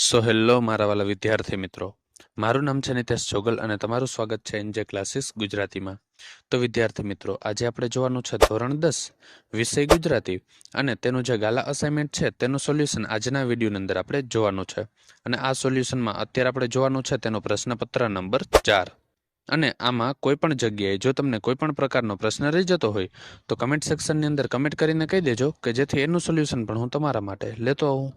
Hello મારા વાલા વિદ્યાર્થી મિત્રો, મારું નામ છે નિતેશ જોગલ અને તમારું સ્વાગત છે એનજે ક્લાસીસ ગુજરાતીમાં. તો વિદ્યાર્થી મિત્રો, આજે આપણે જોવાનું છે ધોરણ 10 વિષય ગુજરાતી અને તેનું જે ગાલા અસાઇનમેન્ટ છે તેનું સોલ્યુશન આજના વિડીયોની અંદર આપણે જોવાનું છે. અને આ સોલ્યુશનમાં અત્યારે આપણે જોવાનું છે તેનો પ્રશ્નપત્ર નંબર 4. અને આમાં કોઈ પણ જગ્યાએ જો તમને કોઈ પણ પ્રકારનો પ્રશ્ન રહી જતો હોય તો કમેન્ટ સેક્શનની અંદર કમેન્ટ કરીને કહી દેજો કે જેથી એનું સોલ્યુશન પણ હું તમારા માટે લેતો આવું.